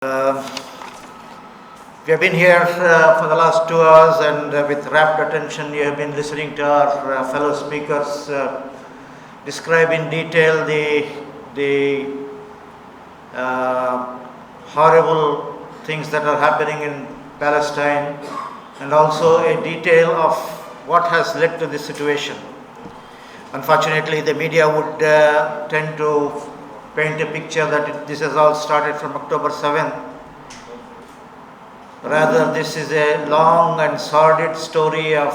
Uh, we have been here for the last 2 hours, and with rapt attention you have been listening to our fellow speakers describe in detail the horrible things that are happening in Palestine, and also a detail of what has led to this situation. Unfortunately, the media would tend to paint a picture that this has all started from October 7th. Rather, this is a long and sordid story of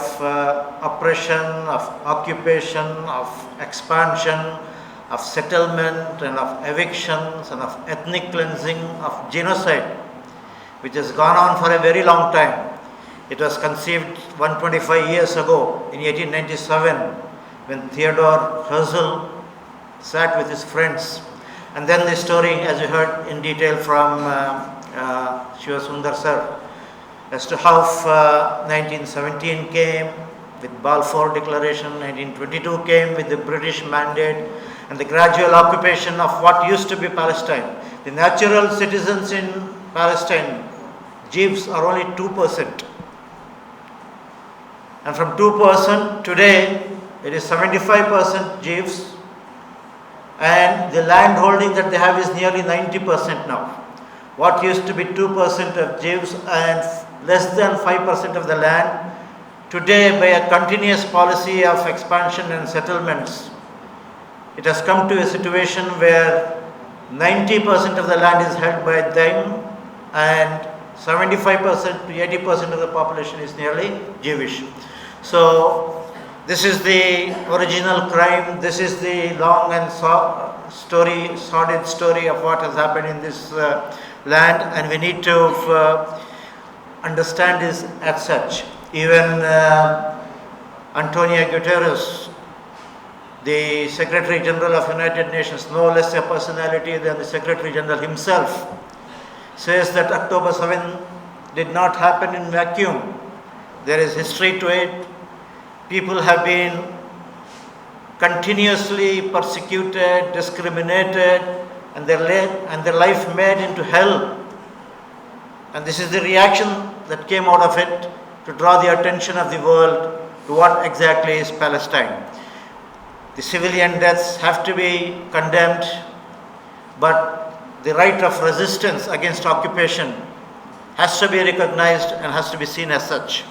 oppression, of occupation, of expansion, of settlement, and of evictions, and of ethnic cleansing, of genocide, which has gone on for a very long time. It was conceived 125 years ago in 1897 when Theodore Herzl sat with his friends. And then the story, as you heard in detail from Shiva Sundar sir, as to how 1917 came with Balfour Declaration, 1922 came with the British mandate, and the gradual occupation of what used to be Palestine. The natural citizens in Palestine, Jews, are only 2%. And from 2%, today it is 75% Jews, and the land holding that they have is nearly 90% now. What used to be 2% of Jews and less than 5% of the land, today by a continuous policy of expansion and settlements, it has come to a situation where 90% of the land is held by them, and 75% to 80% of the population is nearly Jewish. So this is the original crime. This is the long and sordid story of what has happened in this land, and we need to understand this as such. Even Antonio Guterres, the Secretary General of United Nations, no less a personality than the Secretary General himself, says that October 7 did not happen in vacuum. There is history to it. People have been continuously persecuted, discriminated, and their life made into hell. And this is the reaction that came out of it, to draw the attention of the world to what exactly is Palestine. The civilian deaths have to be condemned, but the right of resistance against occupation has to be recognized and has to be seen as such.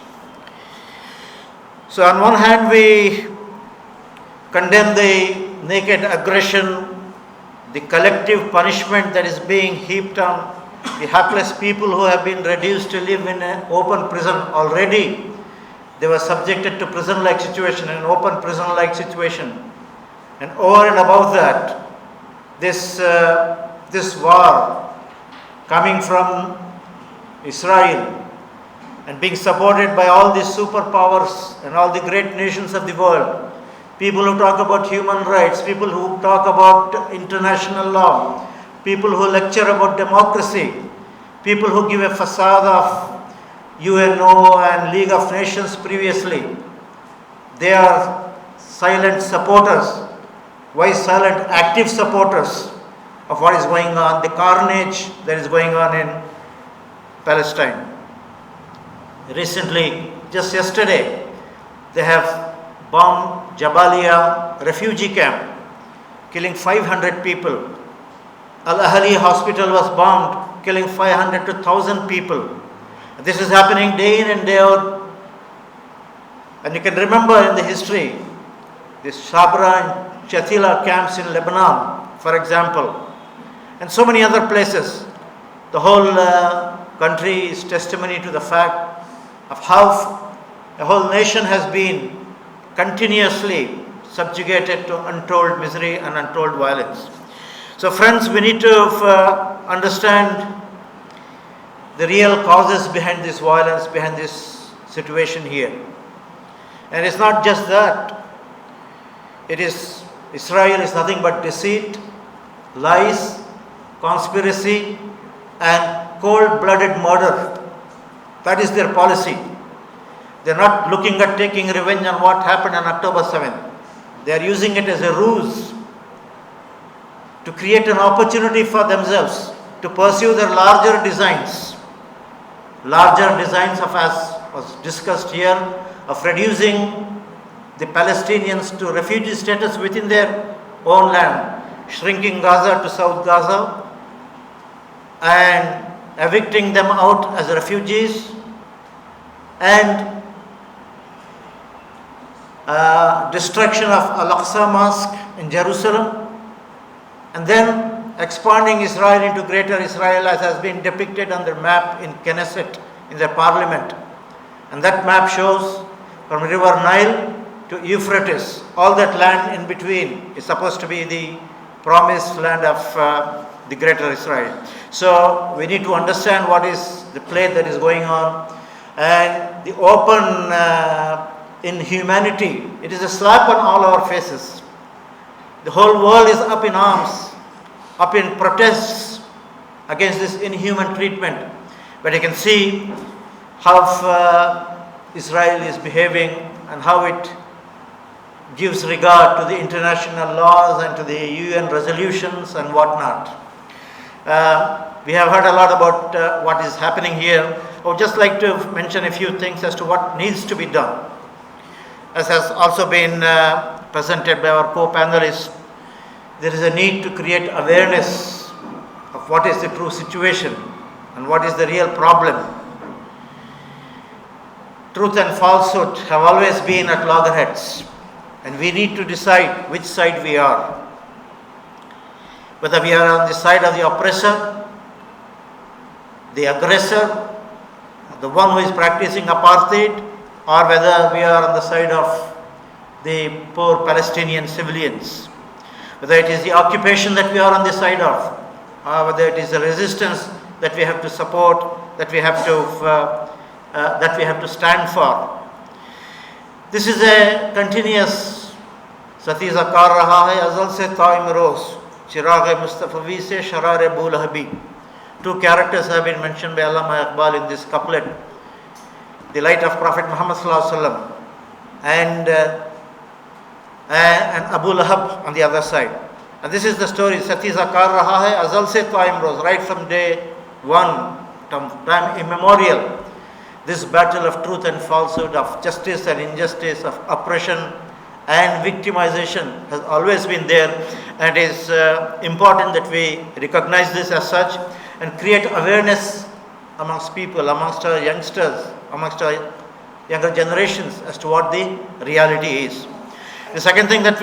So on one hand, we condemn the naked aggression, the collective punishment that is being heaped on the hapless people who have been reduced to live in an open prison already. They were subjected to prison-like situation, an open prison-like situation. And over and above that, this war coming from Israel and being supported by all these superpowers and all the great nations of the world, people who talk about human rights, people who talk about international law, people who lecture about democracy, people who give a facade of UNO and League of Nations previously. They are silent supporters. Why silent? Active supporters of what is going on, the carnage that is going on in Palestine. Recently, just yesterday, they have bombed Jabalia refugee camp, killing 500 people. Al-Ahli hospital was bombed, killing 500 to 1,000 people. This is happening day in and day out. And you can remember in the history, the Sabra and Shatila camps in Lebanon, for example, and so many other places. The whole country is testimony to the fact of how a whole nation has been continuously subjugated to untold misery and untold violence. So friends, we need to understand the real causes behind this violence, behind this situation here. And it's not just that. Israel is nothing but deceit, lies, conspiracy, and cold-blooded murder. That is their policy. They're not looking at taking revenge on what happened on October 7th. They are using it as a ruse to create an opportunity for themselves to pursue their larger designs of, as was discussed here, of reducing the Palestinians to refugee status within their own land, shrinking Gaza to South Gaza and evicting them out as refugees, and destruction of Al-Aqsa Mosque in Jerusalem, and then expanding Israel into Greater Israel as has been depicted on the map in Knesset, in the parliament. And that map shows from River Nile to Euphrates, all that land in between is supposed to be the promised land of the Greater Israel. So we need to understand what is the play that is going on, and the open inhumanity. It is a slap on all our faces. The whole world is up in arms, up in protests against this inhuman treatment. But you can see how Israel is behaving and how it gives regard to the international laws and to the UN resolutions and whatnot. We have heard a lot about what is happening here. I would just like to mention a few things as to what needs to be done. As has also been presented by our co-panelists, there is a need to create awareness of what is the true situation and what is the real problem. Truth and falsehood have always been at loggerheads, and we need to decide which side we are. Whether we are on the side of the oppressor, the aggressor, the one who is practicing apartheid, or whether we are on the side of the poor Palestinian civilians. Whether it is the occupation that we are on the side of, or whether it is the resistance that we have to support, that we have to stand for. This is a continuous Satiza kar raha hai azal se taim roz chirag Mustafavi se sharar bul habi. Two characters have been mentioned by Allama Iqbal in this couplet. The light of Prophet Muhammad sallallahu alaihi wasallam and Abu Lahab on the other side. And this is the story. Satiza kar raha hai azal se taim roz, right from day one, time immemorial. This battle of truth and falsehood, of justice and injustice, of oppression and victimization has always been there, and it is important that we recognize this as such and create awareness amongst people, amongst our youngsters, amongst our younger generations as to what the reality is. The second thing that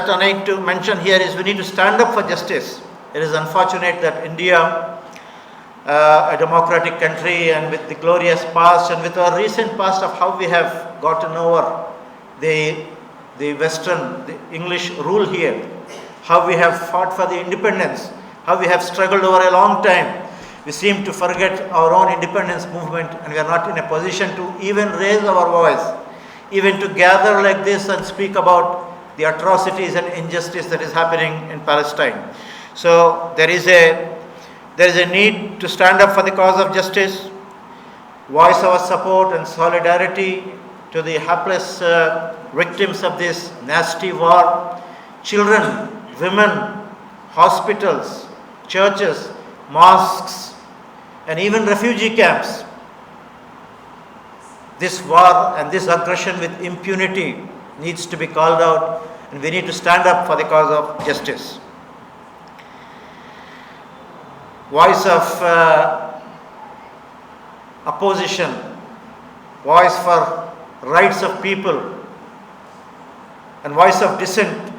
I need to mention here is we need to stand up for justice. It is unfortunate that India, a democratic country and with the glorious past and with our recent past of how we have gotten over the Western, the English rule here, how we have fought for the independence, how we have struggled over a long time. We seem to forget our own independence movement, and we are not in a position to even raise our voice, even to gather like this and speak about the atrocities and injustice that is happening in Palestine. So there is a need to stand up for the cause of justice, voice our support and solidarity to the hapless victims of this nasty war, children, women, hospitals, churches, mosques, and even refugee camps. This war and this aggression with impunity needs to be called out, and we need to stand up for the cause of justice. Voice of opposition, voice for rights of people, and voice of dissent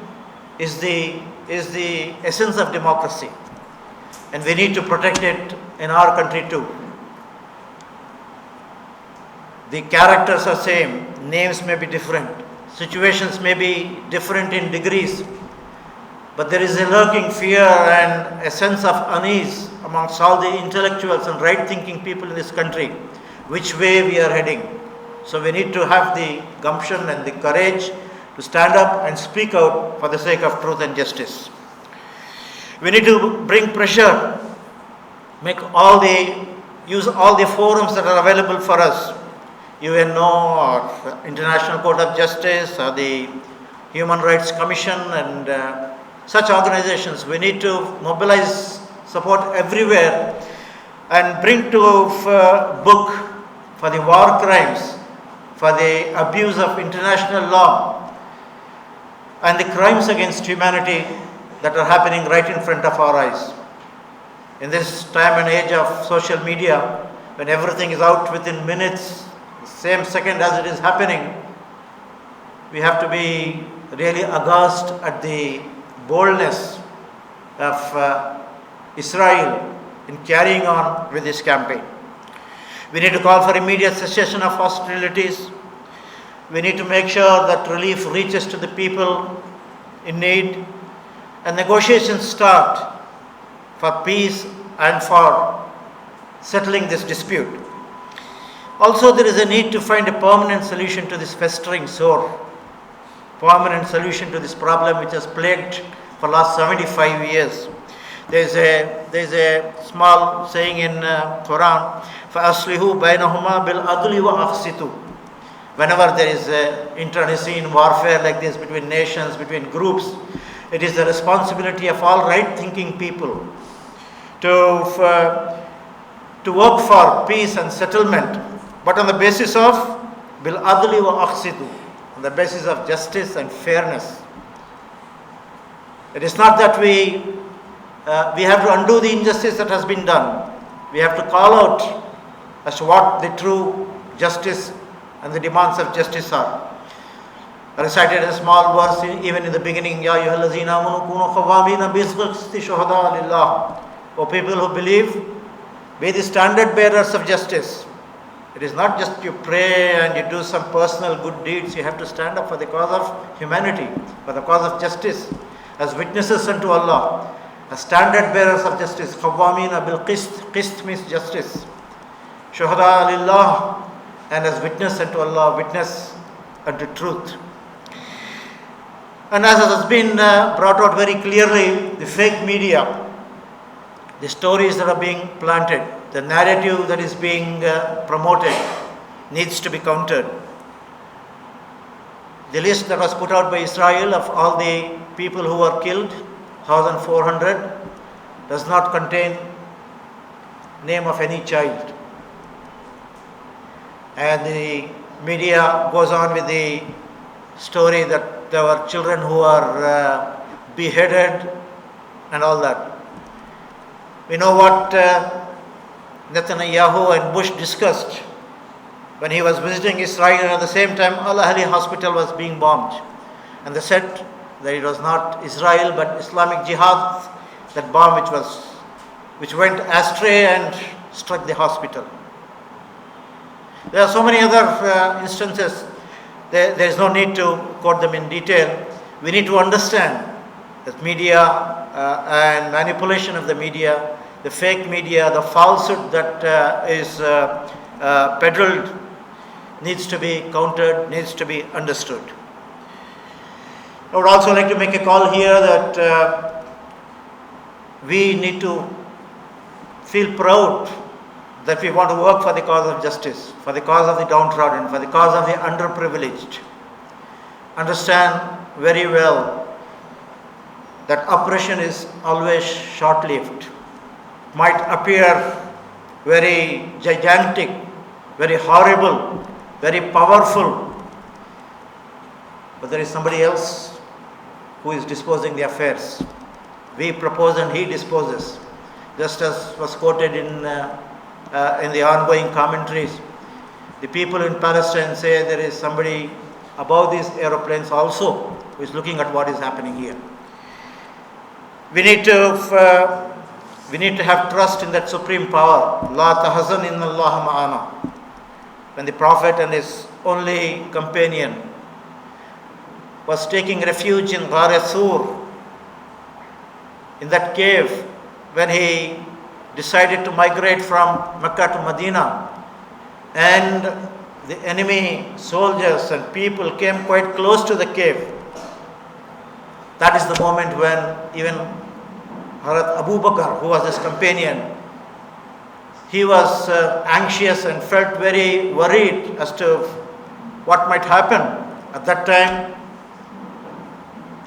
is the essence of democracy, and we need to protect it in our country too. The characters are same, names may be different, situations may be different in degrees, but there is a lurking fear and a sense of unease amongst all the intellectuals and right-thinking people in this country, which way we are heading. So we need to have the gumption and the courage to stand up and speak out for the sake of truth and justice. We need to bring pressure, use all the forums that are available for us, UNO or International Court of Justice or the Human Rights Commission and such organizations. We need to mobilize support everywhere, and bring to book for the war crimes, for the abuse of international law, and the crimes against humanity that are happening right in front of our eyes. In this time and age of social media, when everything is out within minutes, the same second as it is happening, we have to be really aghast at the boldness of Israel in carrying on with this campaign. We need to call for immediate cessation of hostilities. We need to make sure that relief reaches to the people in need, and negotiations start for peace and for settling this dispute. Also, there is a need to find a permanent solution to this festering sore, permanent solution to this problem which has plagued for last 75 years. There is a small saying in Quran, فَأَصْلِحُوا بَيْنَهُمَا بِالْعَدْلِ وَأَقْسِطُوا. Whenever there is internecine warfare like this between nations, between groups, it is the responsibility of all right-thinking people to work for peace and settlement, but on the basis of bil-adli wa aqsitu, on the basis of justice and fairness. It is not that we have to undo the injustice that has been done. We have to call out as to what the true justice and the demands of justice are. I recited a small verse even in the beginning, Ya ayyuhallazina amanu kunu qawwamina bil qisti shuhada lillah. O people who believe, be the standard bearers of justice. It is not just you pray and you do some personal good deeds. You have to stand up for the cause of humanity, for the cause of justice, as witnesses unto Allah, as standard bearers of justice. Qawwamina bil qist. Qist means justice. Shuhada lillah, and as witness unto Allah, witness unto truth. And as has been brought out very clearly, the fake media, the stories that are being planted, the narrative that is being promoted needs to be countered. The list that was put out by Israel of all the people who were killed, 1,400, does not contain name of any child. And the media goes on with the story that there were children who are beheaded and all that. We know what Netanyahu and Bush discussed when he was visiting Israel, and at the same time Al-Ahli hospital was being bombed. And they said that it was not Israel but Islamic Jihad, that bomb which went astray and struck the hospital. There are so many other instances. There is no need to quote them in detail. We need to understand that media and manipulation of the media, the fake media, the falsehood that is peddled needs to be countered, needs to be understood. I would also like to make a call here that we need to feel proud that we want to work for the cause of justice, for the cause of the downtrodden, for the cause of the underprivileged. Understand very well that oppression is always short-lived. Might appear very gigantic, very horrible, very powerful, but there is somebody else who is disposing the affairs. We propose and he disposes, just as was quoted in the ongoing commentaries. The people in Palestine say there is somebody above these aeroplanes also who is looking at what is happening here. We need to have trust in that supreme power. La tahzan inna Allah ma'ana. When the Prophet and his only companion was taking refuge in Ghar Sur, in that cave, when he decided to migrate from Mecca to Medina, and the enemy soldiers and people came quite close to the cave. That is the moment when even Hazrat Abu Bakr, who was his companion, he was anxious and felt very worried as to what might happen. At that time,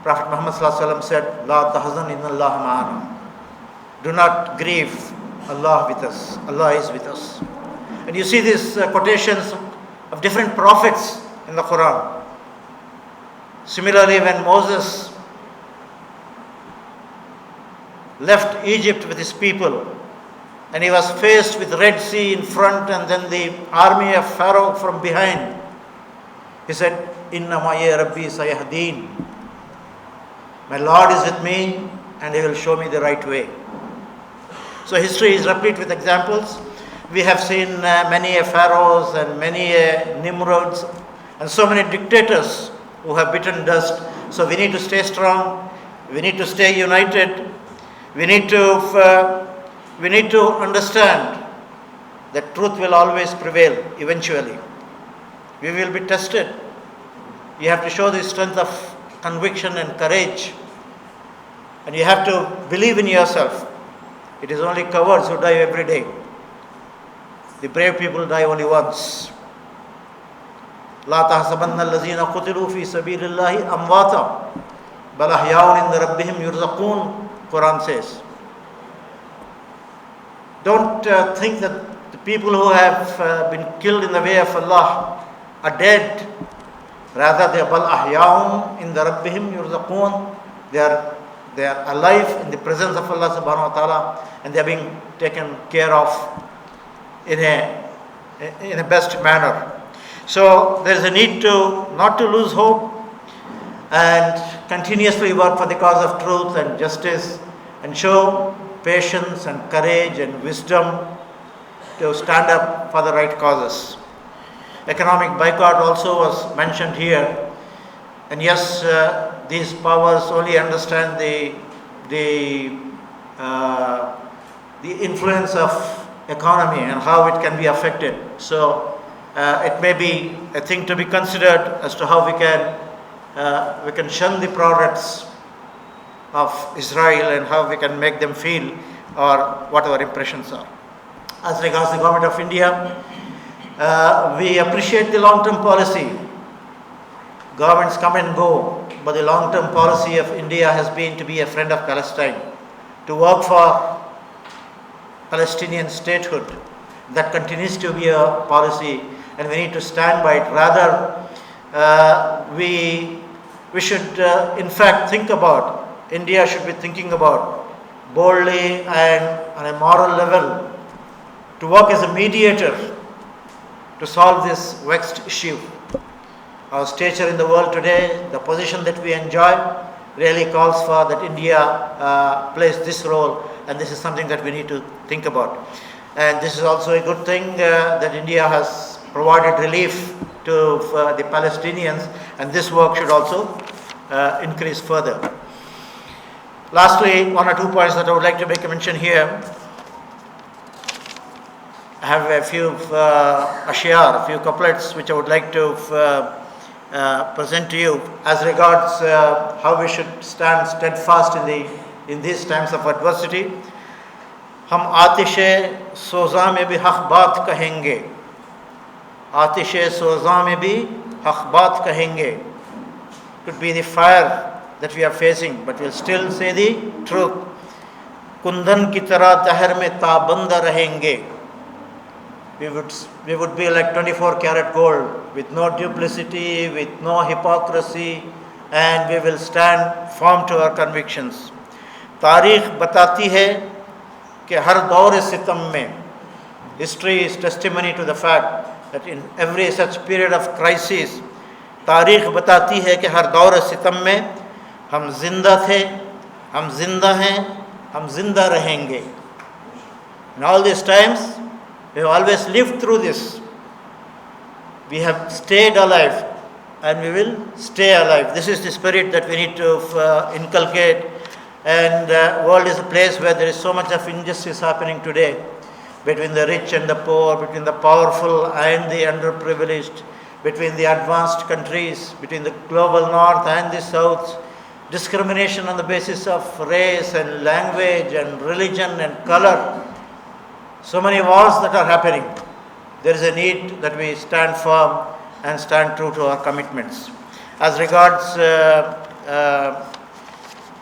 Prophet Muhammad ﷺ said, La tahzan inna Allah ma'ana. Do not grieve Allah with us. Allah is with us. And you see these quotations of different prophets in the Quran. Similarly, when Moses left Egypt with his people and he was faced with Red Sea in front and then the army of Pharaoh from behind, he said, Inna ma'iya Rabbi sayahdeen. My Lord is with me and He will show me the right way. So history is replete with examples. We have seen many pharaohs and many Nimrods and so many dictators who have bitten dust. So we need to stay strong. We need to stay united. We need to understand that truth will always prevail eventually. We will be tested. You have to show the strength of conviction and courage. And you have to believe in yourself. It is only cowards who die every day. The brave people die only once. لا تحسبن الذين قتلوا في سبيل الله أمواتا بل أحياء عند ربهم يرزقون. Quran says. Don't think that the people who have been killed in the way of Allah are dead. Rather, they are bal ahya'un inda rabbihim yurzaqun. They are alive in the presence of Allah subhanahu wa ta'ala, and they are being taken care of in a best manner. So there is a need to not to lose hope and continuously work for the cause of truth and justice and show patience and courage and wisdom to stand up for the right causes. Economic boycott also was mentioned here. And yes, these powers only understand the influence of economy and how it can be affected. So it may be a thing to be considered as to how we can shun the products of Israel and how we can make them feel or what our impressions are. As regards the government of India, we appreciate the long-term policy. Governments come and go, but the long-term policy of India has been to be a friend of Palestine, to work for Palestinian statehood. That continues to be a policy, and we need to stand by it. Rather, we should in fact think about, India should be thinking about boldly and on a moral level to work as a mediator to solve this vexed issue. Our stature in the world today, the position that we enjoy, really calls for that India plays this role, and this is something that we need to think about. And this is also a good thing that India has provided relief to the Palestinians, and this work should also increase further. Lastly, one or two points that I would like to make a mention here. I have a few ashyar, a few couplets which I would like to present to you as regards how we should stand steadfast in these times of adversity. हम आतिशे सोज़ा में भी हक़ बात कहेंगे, आतिशे सोज़ा में भी हक़ बात कहेंगे. Could be the fire that we are facing, but we'll still say the truth. Kundan की तरह जहर में ताबंदा रहेंगे. We would be like 24 karat gold, with no duplicity, with no hypocrisy, and we will stand firm to our convictions. तारीख बताती है कि हर दौर सितम में, history is testimony to the fact that in every such period of crisis, तारीख बताती है कि हर दौर सितम में हम जिंदा थे, हम जिंदा हैं, हम जिंदा रहेंगे. In all these times, we have always lived through this. We have stayed alive and we will stay alive. This is the spirit that we need to inculcate. And the world is a place where there is so much of injustice happening today, between the rich and the poor, between the powerful and the underprivileged, between the advanced countries, between the global north and the south. Discrimination on the basis of race and language and religion and color. So many wars that are happening. There is a need that we stand firm and stand true to our commitments. As regards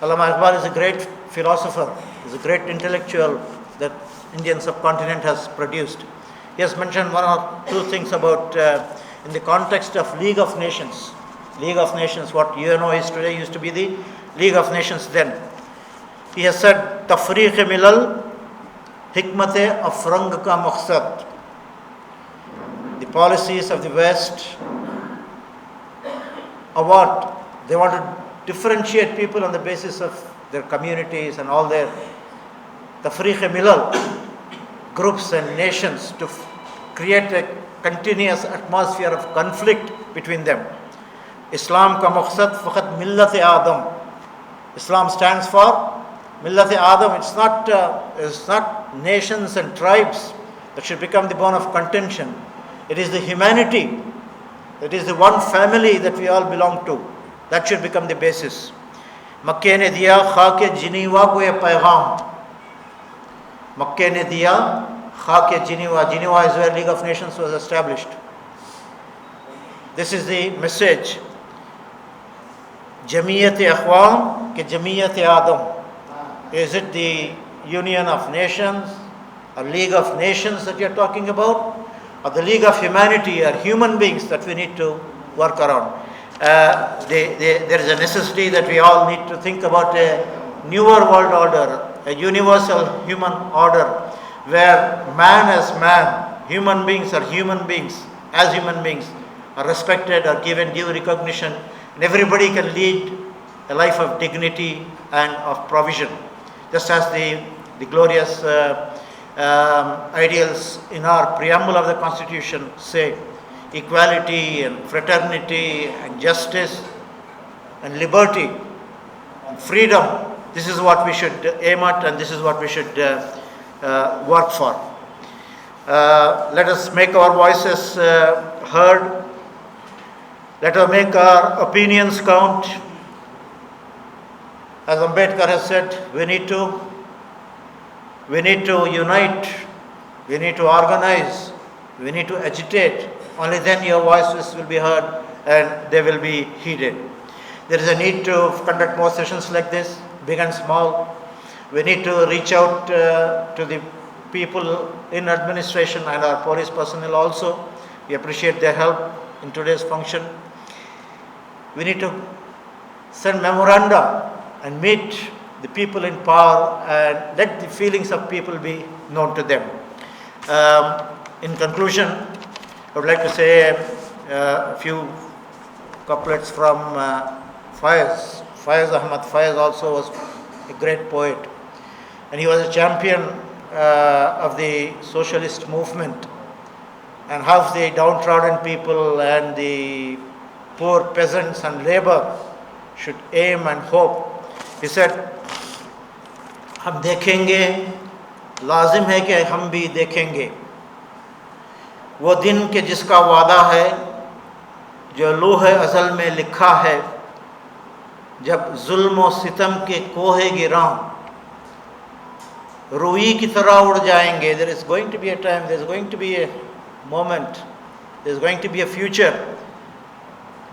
Allama Iqbal is a great philosopher. is a great intellectual that Indian subcontinent has produced. He has mentioned one or two things about, in the context of League of Nations. League of Nations, what UNO is today, used to be the League of Nations then. He has said, Tafriq milal, hikmat afrang ka maqsad. The policies of the West are what? They want to differentiate people on the basis of their communities and all their tafriq milal, groups and nations, to create a continuous atmosphere of conflict between them. Islam ka maqsad faqat millat Adam. Islam stands for millat Adam. It's not nations and tribes that should become the bone of contention. It is the humanity. It is the one family that we all belong to. That should become the basis. Makke ne diya khake Geneva ko ye paigam. Makke ne diya khake Geneva. Geneva is where League of Nations was established. This is the message. Jamiyat Akhwam ke Jamiyat Adam. Is it the Union of Nations, a League of Nations that you are talking about, or the League of Humanity, or human beings that we need to work around? There is a necessity that we all need to think about a newer world order, a universal human order, where man as man, human beings are human beings, as human beings, are respected, are given due recognition, and everybody can lead a life of dignity and of provision. Just as the glorious ideals in our preamble of the Constitution say, equality and fraternity and justice and liberty and freedom. This is what we should aim at, and this is what we should work for. Let us make our voices heard. Let us make our opinions count. As Ambedkar has said, we need to unite, we need to organize, we need to agitate. Only then your voices will be heard and they will be heeded. There is a need to conduct more sessions like this, big and small. We need to reach out to the people in administration and our police personnel also. We appreciate their help in today's function. We need to send memoranda and meet the people in power and let the feelings of people be known to them. In conclusion, I would like to say a few couplets from Faiz. Faiz Ahmad Faiz also was a great poet, and he was a champion of the socialist movement, and how the downtrodden people and the poor peasants and labor should aim and hope. He said, हम देखेंगे, लाजिम है कि हम भी देखेंगे वो दिन के जिसका वादा है, जो लोहे अज़ल में लिखा है, जब जुल्म और सितम के कोहे गिरां रूई की तरह उड़ जाएंगे. There is going to be a time, there is going to be a moment, there is going to be a future.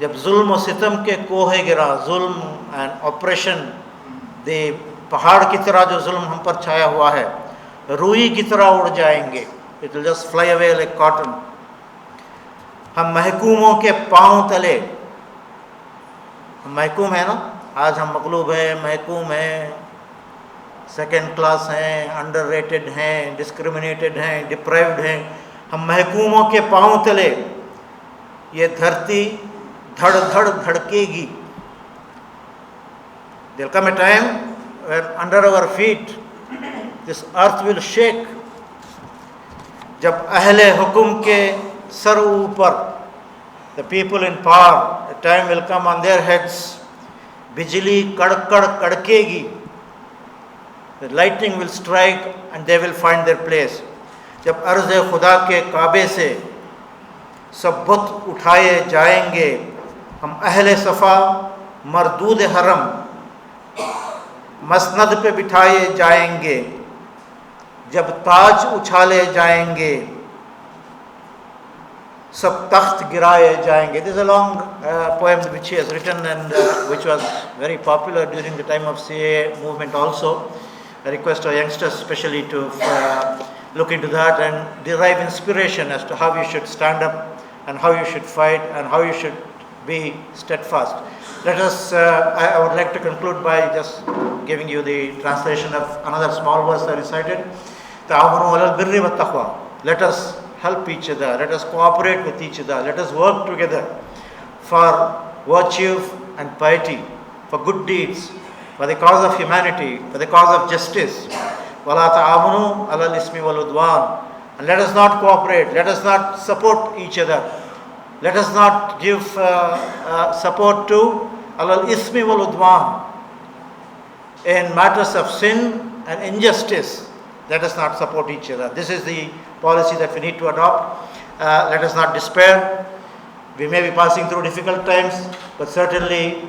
जब जुल्म और सितम के कोहे गिरा, जुल्म and oppression, the पहाड़ की तरह जो जुल्म हम पर छाया हुआ है, रूई की तरह उड़ जाएंगे. It will just fly away like cotton. हम महकूमों के पांव तले, हम महकूम है ना, आज हम मगलूब हैं, महकूम हैं, सेकेंड क्लास हैं, अंडररेटेड हैं, डिस्क्रिमिनेटेड हैं, डिप्राइव्ड हैं. हम महकूमों के पांव तले ये धरती धड़ धड़ धड़केगी. There will come a time when under our feet this earth will shake. जब अहले हुक्म के सर ऊपर, the people in power, a time will come on their heads, बिजली कड़कड़ कड़केगी, the lightning will strike and they will find their place. जब अर्ज़ खुदा के काबे से सब बुत उठाए जाएंगे, हम अहले सफ़ा मरदूद हरम मसनद पे बिठाए जाएंगे, जब ताज उछाले जाएंगे, सब तख्त गिराए जाएंगे. This is a long poem which he has written and which was very popular during the time of CAA movement also. I request our youngsters especially to look into that and derive inspiration as to how you should stand up and how you should fight and how you should be steadfast. Let us, I would like to conclude by just giving you the translation of another small verse I recited. Ta'awanu alal birri wa taqwa. Let us help each other. Let us cooperate with each other. Let us work together for virtue and piety, for good deeds, for the cause of humanity, for the cause of justice. Wala ta'amunu alal ismi wal udwan. And let us not cooperate. Let us not support each other. Let us not give support to alal ismi wal udwan. In matters of sin and injustice, let us not support each other. This is the policy that we need to adopt. Let us not despair. We may be passing through difficult times, but certainly,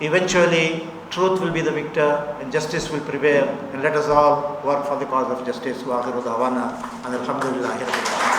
eventually, truth will be the victor and justice will prevail. And let us all work for the cause of justice. Wa akhiru da'wana and alhamdulillahi rabbil alamin.